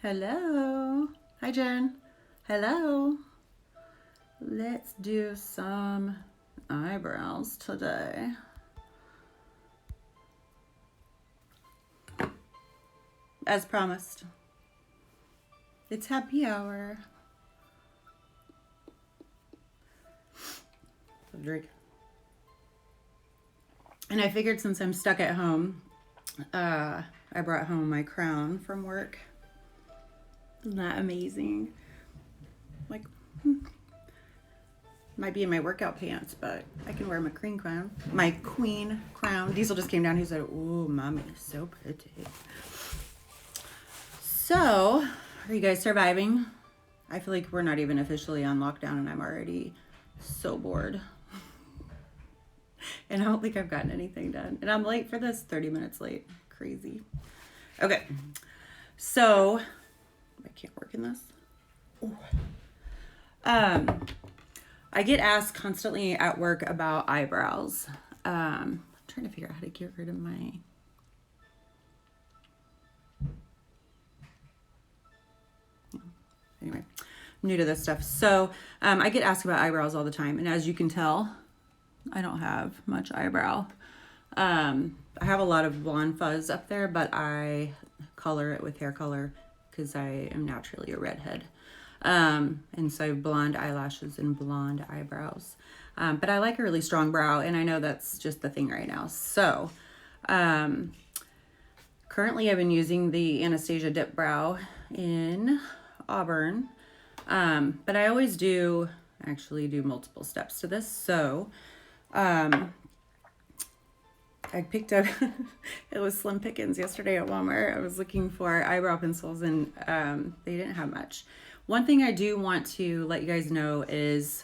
Hello. Hi, Jen. Hello. Let's do some eyebrows today. As promised. It's happy hour. Drink. And I figured since I'm stuck at home, I brought home my crown from work. Isn't that amazing? Like, might be in my workout pants, but I can wear my queen crown. My queen crown. Diesel just came down. He said, "Ooh, mommy, so pretty." So, are you guys surviving? I feel like we're not even officially on lockdown, and I'm already so bored. And I don't think I've gotten anything done. And I'm late for this, 30 minutes late. Crazy. Okay. So, I can't work in this. Ooh. I get asked constantly at work about eyebrows. I'm trying to figure out how to get rid of my... Anyway, I'm new to this stuff. So I get asked about eyebrows all the time. And as you can tell, I don't have much eyebrow. I have a lot of blonde fuzz up there, but I color it with hair color because I am naturally a redhead. And so I have blonde eyelashes and blonde eyebrows. But I like a really strong brow, and I know that's just the thing right now. So currently I've been using the Anastasia Dipbrow in Auburn. But I always actually do multiple steps to this. So I picked up, it was slim pickings yesterday at Walmart. I was looking for eyebrow pencils and they didn't have much. One thing I do want to let you guys know is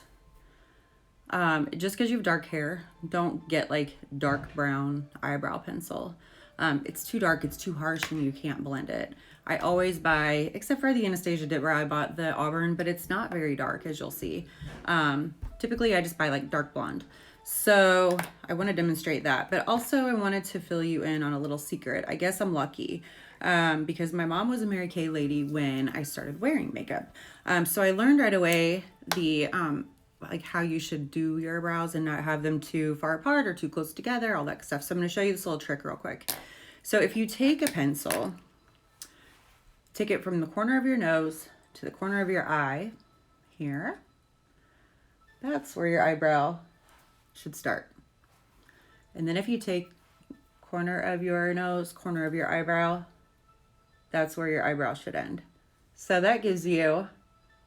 just because you have dark hair, don't get like dark brown eyebrow pencil. It's too dark, it's too harsh, and you can't blend it. I always buy, except for the Anastasia Dipbrow, I bought the Auburn, but it's not very dark, as you'll see. Typically, I just buy like dark blonde. So I want to demonstrate that, but also I wanted to fill you in on a little secret. I guess I'm lucky because my mom was a Mary Kay lady when I started wearing makeup. So I learned right away the like how you should do your brows and not have them too far apart or too close together, all that stuff. So I'm going to show you this little trick real quick. So if you take a pencil, take it from the corner of your nose to the corner of your eye here. That's where your eyebrow should start. And then if you take corner of your nose, corner of your eyebrow, that's where your eyebrow should end. So that gives you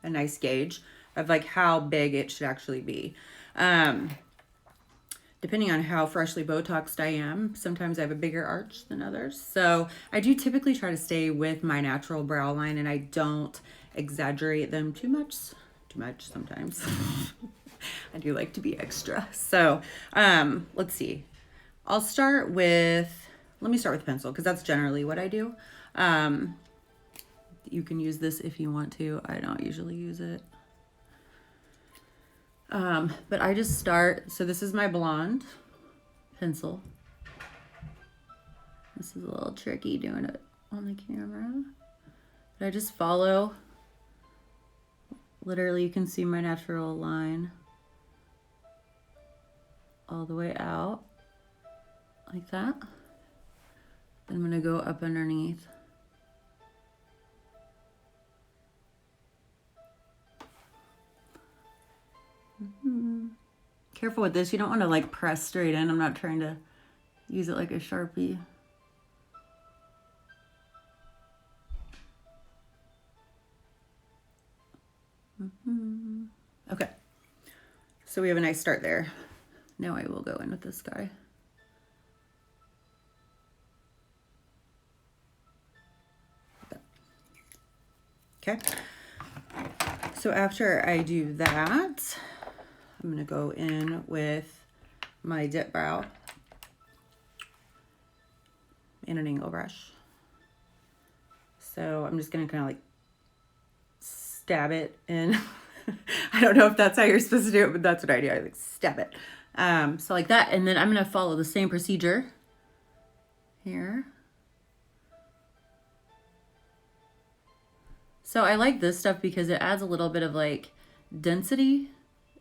a nice gauge of like how big it should actually be. Depending on how freshly Botoxed I am, sometimes I have a bigger arch than others. So I do typically try to stay with my natural brow line and I don't exaggerate them too much sometimes. I do like to be extra. So let's see. Let me start with pencil because that's generally what I do. You can use this if you want to. I don't usually use it. But I just start, so this is my blonde pencil. This is a little tricky doing it on the camera. But I just follow, literally you can see my natural line all the way out, like that. Then I'm gonna go up underneath. Careful with this, you don't want to like press straight in. I'm not trying to use it like a Sharpie. Okay, so we have a nice start there. Now I will go in with this guy. Okay, so after I do that, I'm gonna go in with my Dipbrow in an angle brush. So I'm just gonna kind of like stab it in. I don't know if that's how you're supposed to do it, but that's what I do. I like stab it. So like that, and then I'm gonna follow the same procedure here. So I like this stuff because it adds a little bit of like density.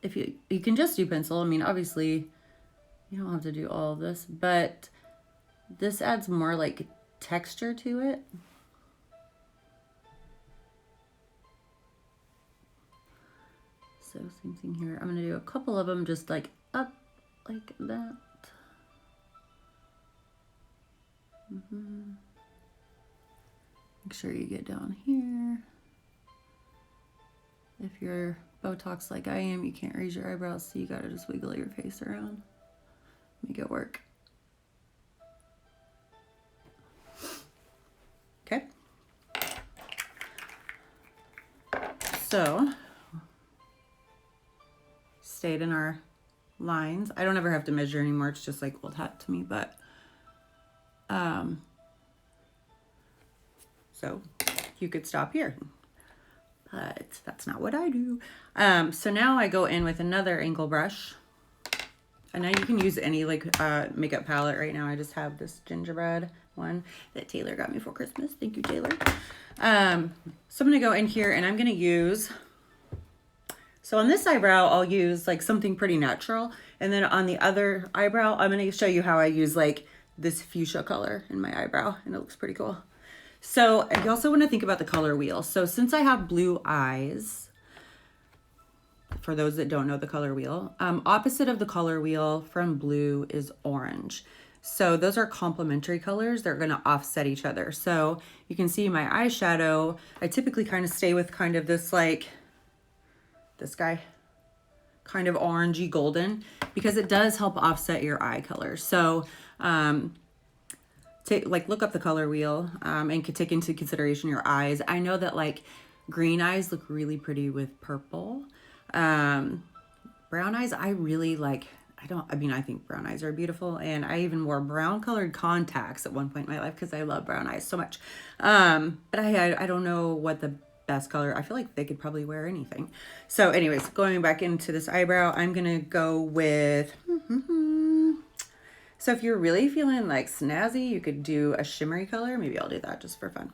If you can just do pencil. I mean, obviously you don't have to do all of this, but this adds more like texture to it. So same thing here. I'm gonna do a couple of them just like up like that. Make sure you get down here. If you're Botox like I am, you can't raise your eyebrows, so you gotta just wiggle your face around. Make it work. Okay. So, stayed in our lines. I don't ever have to measure anymore. It's just like old hat to me, but so you could stop here, but that's not what I do. So now I go in with another angle brush, and now you can use any like makeup palette. Right now I just have this Gingerbread one that Taylor got me for Christmas. Thank you, Taylor. So I'm gonna go in here and I'm gonna use, so on this eyebrow I'll use like something pretty natural, and then on the other eyebrow I'm gonna show you how I use like this fuchsia color in my eyebrow, and it looks pretty cool. So you also want to think about the color wheel. So since I have blue eyes, for those that don't know the color wheel, opposite of the color wheel from blue is orange. So those are complementary colors. They're going to offset each other. So you can see my eyeshadow, I typically kind of stay with kind of this like, this guy, kind of orangey golden, because it does help offset your eye color. So look up the color wheel and could take into consideration your eyes. I know that like green eyes look really pretty with purple. Brown eyes, I really like, I think brown eyes are beautiful, and I even wore brown colored contacts at one point in my life because I love brown eyes so much. But I don't know what the best color, I feel like they could probably wear anything. So anyways, going back into this eyebrow, I'm gonna go with, so if you're really feeling like snazzy, you could do a shimmery color. Maybe I'll do that just for fun.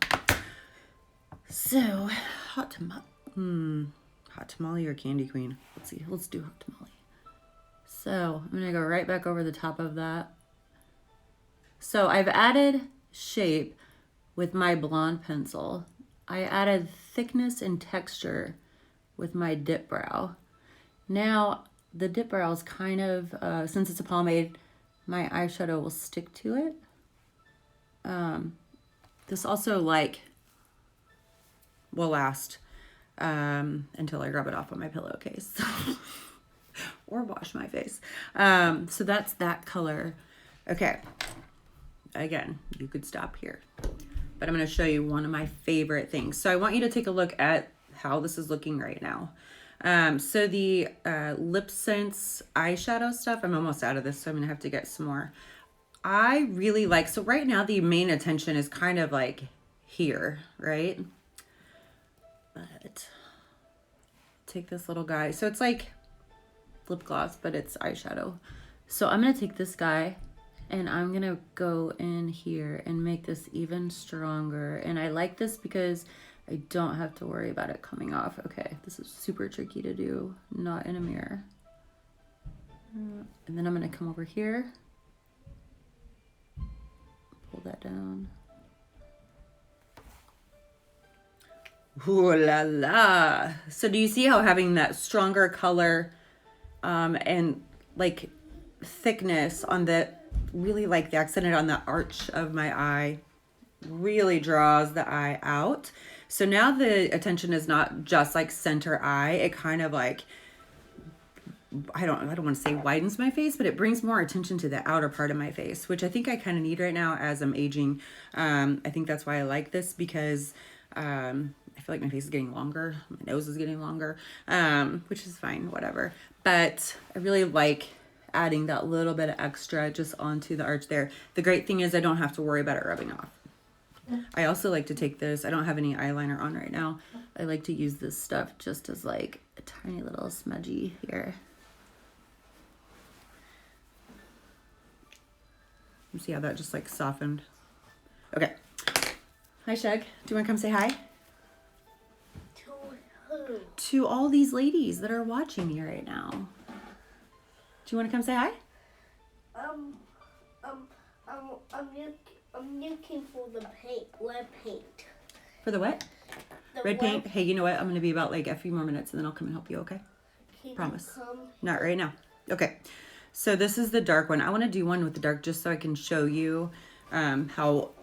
So hot tamale or candy queen? Let's see, let's do hot tamale. So I'm gonna go right back over the top of that. So I've added shape with my blonde pencil. I added thickness and texture with my Dipbrow. Now the Dipbrow is kind of, since it's a pomade, my eyeshadow will stick to it. This also like will last until I rub it off on my pillowcase or wash my face. So that's that color. Okay, again, you could stop here, but I'm going to show you one of my favorite things. So I want you to take a look at how this is looking right now. So the Lip Sense eyeshadow stuff, I'm almost out of this, so I'm gonna have to get some more. I really like, so right now the main attention is kind of like here, right? But take this little guy. So it's like lip gloss, but it's eyeshadow. So I'm gonna take this guy and I'm gonna go in here and make this even stronger. And I like this because I don't have to worry about it coming off. Okay, this is super tricky to do, not in a mirror. And then I'm gonna come over here, pull that down. Ooh la la. So do you see how having that stronger color and like thickness on the, really like the accented on the arch of my eye, really draws the eye out. So now the attention is not just like center eye. It kind of like, I don't want to say widens my face, but it brings more attention to the outer part of my face, which I think I kind of need right now as I'm aging. I think that's why I like this, because I feel like my face is getting longer. My nose is getting longer, which is fine, whatever. But I really like adding that little bit of extra just onto the arch there. The great thing is I don't have to worry about it rubbing off. I also like to take this, I don't have any eyeliner on right now. I like to use this stuff just as like a tiny little smudgy here. You see how that just like softened? Okay. Hi, Shug. Do you want to come say hi? to all these ladies that are watching me right now. Do you want to come say hi? I'm looking for the paint, red paint. For the what? The red paint? Hey, you know what? I'm going to be about like a few more minutes and then I'll come and help you, okay? Promise. Not right now. Okay. So this is the dark one. I want to do one with the dark just so I can show you how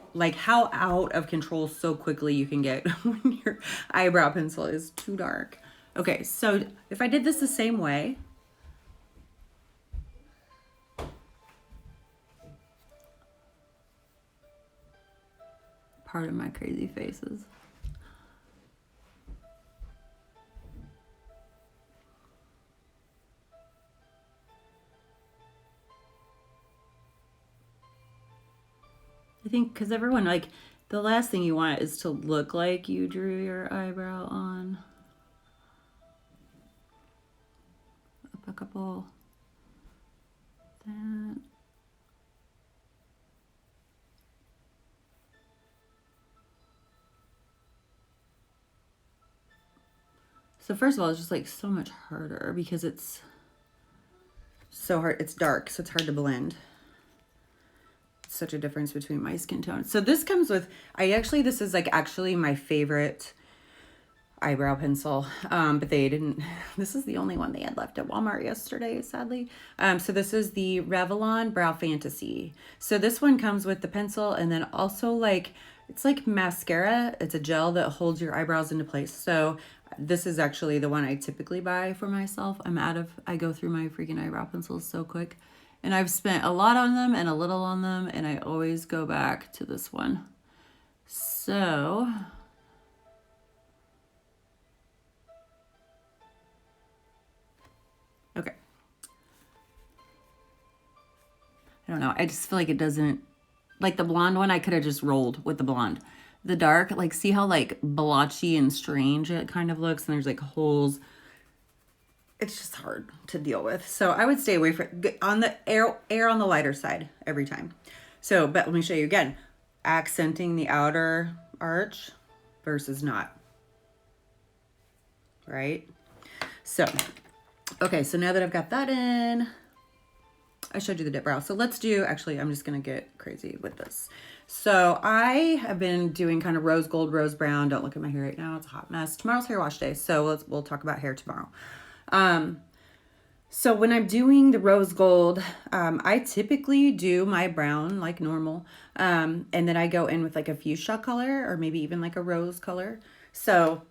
out of control so quickly you can get when your eyebrow pencil is too dark. Okay, so if I did this the same way, pardon my crazy faces. I think because everyone, like, the last thing you want is to look like you drew your eyebrow on. Up a couple. That. So first of all, it's just like so much harder because it's so hard. It's dark, so it's hard to blend. Such a difference between my skin tone. So this comes with, this is like actually my favorite eyebrow pencil, but they didn't, this is the only one they had left at Walmart yesterday, sadly. So this is the Revlon Brow Fantasy. So this one comes with the pencil and then also like, it's like mascara. It's a gel that holds your eyebrows into place. So this is actually the one I typically buy for myself. I go through my freaking eyebrow pencils so quick. And I've spent a lot on them and a little on them, and I always go back to this one. So, okay. I don't know. I just feel like it doesn't, like the blonde one, I could have just rolled with the blonde. The dark, like see how like blotchy and strange it kind of looks, and there's like holes. It's just hard to deal with. So I would stay away from on the air on the lighter side every time. So, but let me show you again. Accenting the outer arch versus not. Right? So, okay, so now that I've got that in, I showed you the Dipbrow. So let's do, actually, I'm just going to get crazy with this. So I have been doing kind of rose gold, rose brown. Don't look at my hair right now. It's a hot mess. Tomorrow's hair wash day. So we'll talk about hair tomorrow. So when I'm doing the rose gold, I typically do my brown like normal. And then I go in with like a fuchsia color or maybe even like a rose color. So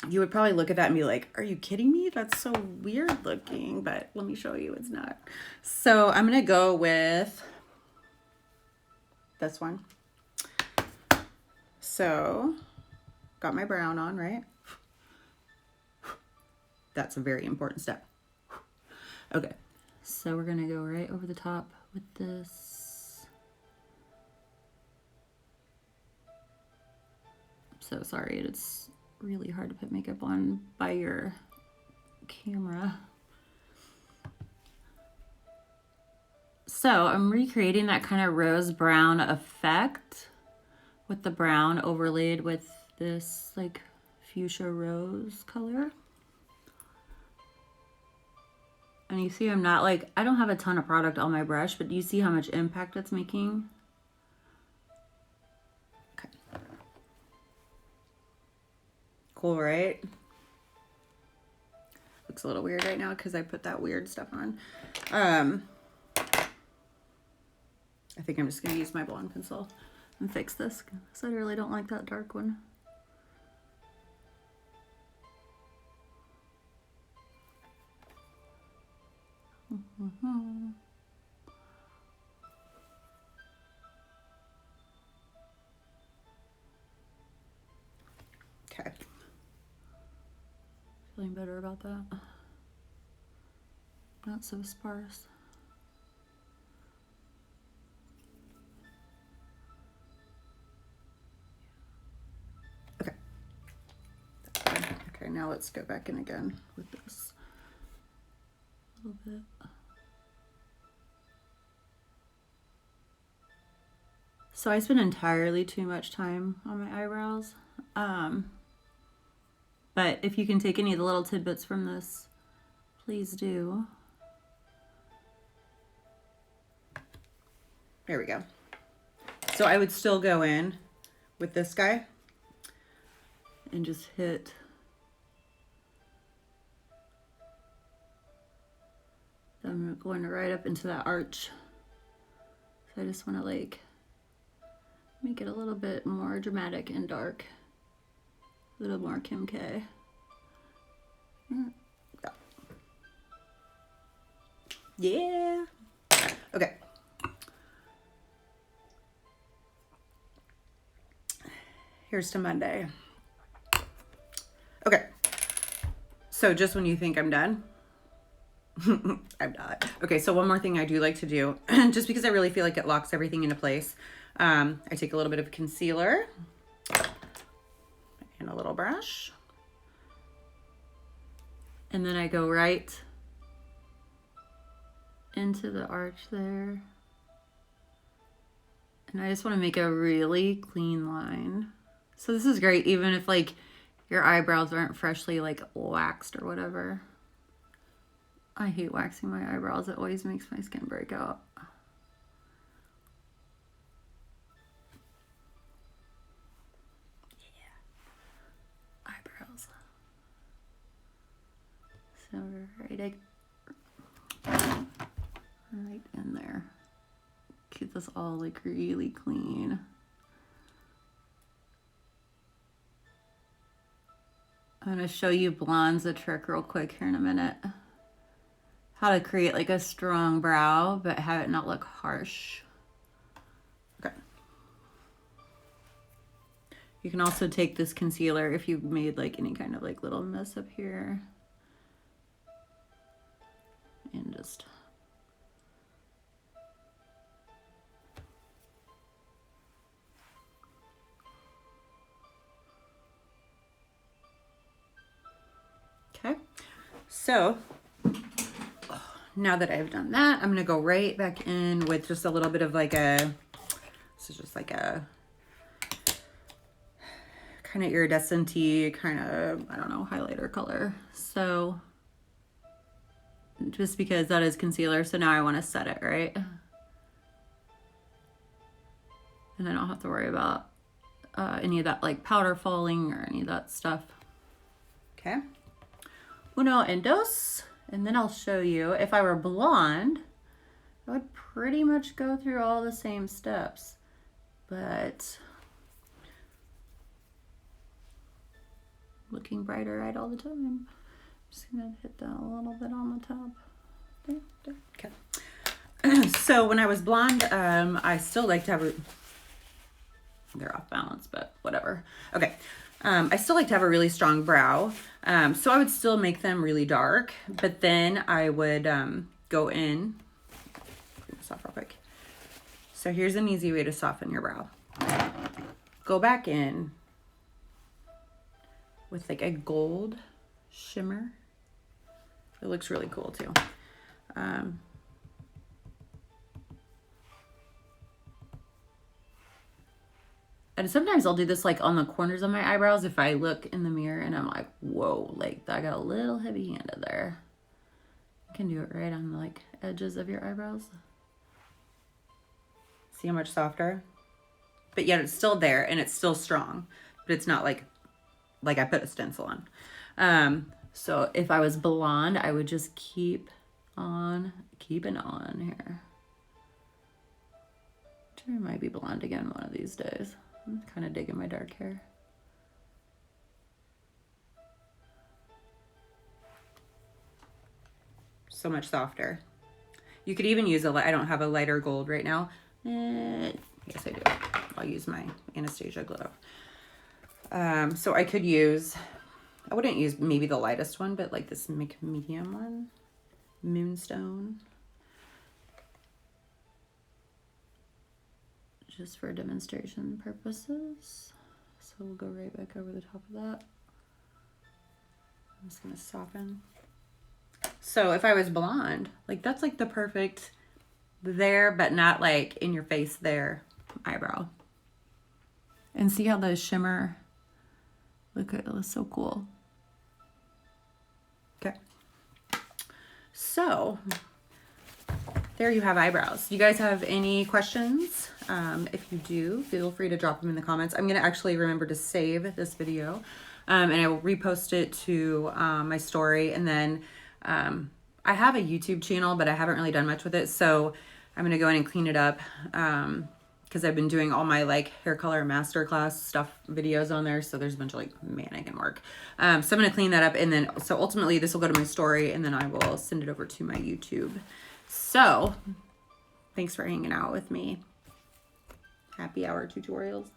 you would probably look at that and be like, are you kidding me? That's so weird looking, but let me show you it's not. So I'm going to go with this one. So got my brown on, right? That's a very important step. Okay, so we're gonna go right over the top with this. I'm so sorry, it's really hard to put makeup on by your camera. So I'm recreating that kind of rose brown effect with the brown overlaid with this like fuchsia rose color. And you see I'm not like, I don't have a ton of product on my brush, but do you see how much impact it's making? Okay. Cool, right? Looks a little weird right now because I put that weird stuff on. I think I'm just going to use my blonde pencil and fix this because I really don't like that dark one. Okay. Feeling better about that. Not so sparse. Okay. Okay, now let's go back in again with this a little bit. So I spend entirely too much time on my eyebrows. But if you can take any of the little tidbits from this, please do. There we go. So I would still go in with this guy and just hit I'm going right up into that arch. So I just want to like make it a little bit more dramatic and dark. A little more Kim K. Yeah. Okay. Here's to Monday. Okay. So just when you think I'm done, I'm not. Okay, so one more thing I do like to do, just because I really feel like it locks everything into place. I take a little bit of concealer and a little brush. And then I go right into the arch there. And I just want to make a really clean line. So this is great even if like your eyebrows aren't freshly like waxed or whatever. I hate waxing my eyebrows. It always makes my skin break out. Yeah. Eyebrows. So right in there. Keep this all like really clean. I'm going to show you blondes a trick real quick here in a minute. How to create like a strong brow, but have it not look harsh. Okay. You can also take this concealer if you've made like any kind of like little mess up here. And just okay. So now that I've done that, I'm gonna go right back in with just a little bit of like this is just like a kind of iridescent-y kind of, I don't know, highlighter color. So just because that is concealer, so now I want to set it, right? And I don't have to worry about any of that like powder falling or any of that stuff. Okay. Uno and dos. And then I'll show you, if I were blonde, I would pretty much go through all the same steps, but looking brighter right all the time. Just gonna hit that a little bit on the top. There. Okay. So when I was blonde, I still like to have they're off balance, but whatever. Okay. I still like to have a really strong brow. So I would still make them really dark, but then I would go in. Bring this off real quick. So here's an easy way to soften your brow. Go back in with like a gold shimmer. It looks really cool too. And sometimes I'll do this like on the corners of my eyebrows if I look in the mirror and I'm like, whoa, like I got a little heavy-handed there. You can do it right on the like edges of your eyebrows. See how much softer? But yet it's still there and it's still strong, but it's not like I put a stencil on. So if I was blonde, I would just keep on keeping on here. I might be blonde again one of these days. I'm kind of digging my dark hair. So much softer. You could even use I don't have a lighter gold right now. Yes, I do. I'll use my Anastasia glow. So I could use, I wouldn't use maybe the lightest one, but like this medium one, Moonstone. Just for demonstration purposes. So we'll go right back over the top of that. I'm just gonna soften. So if I was blonde, like that's like the perfect there, but not like in your face there eyebrow. And see how the shimmer, look, it looks so cool. Okay. So there you have eyebrows. You guys have any questions? If you do, feel free to drop them in the comments. I'm going to actually remember to save this video, and I will repost it to my story. And then I have a YouTube channel, but I haven't really done much with it. So I'm going to go in and clean it up because I've been doing all my like hair color masterclass stuff videos on there. So there's a bunch of like mannequin work. So I'm going to clean that up. And then, so ultimately this will go to my story, and then I will send it over to my YouTube. So thanks for hanging out with me. Happy hour tutorials.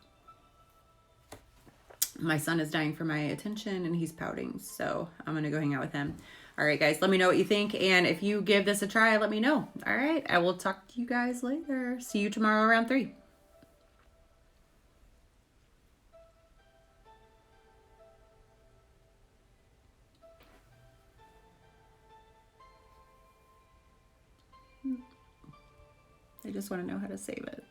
My son is dying for my attention and he's pouting, so I'm going to go hang out with him. All right, guys, let me know what you think. And if you give this a try, let me know. All right, I will talk to you guys later. See you tomorrow around 3. I just want to know how to save it.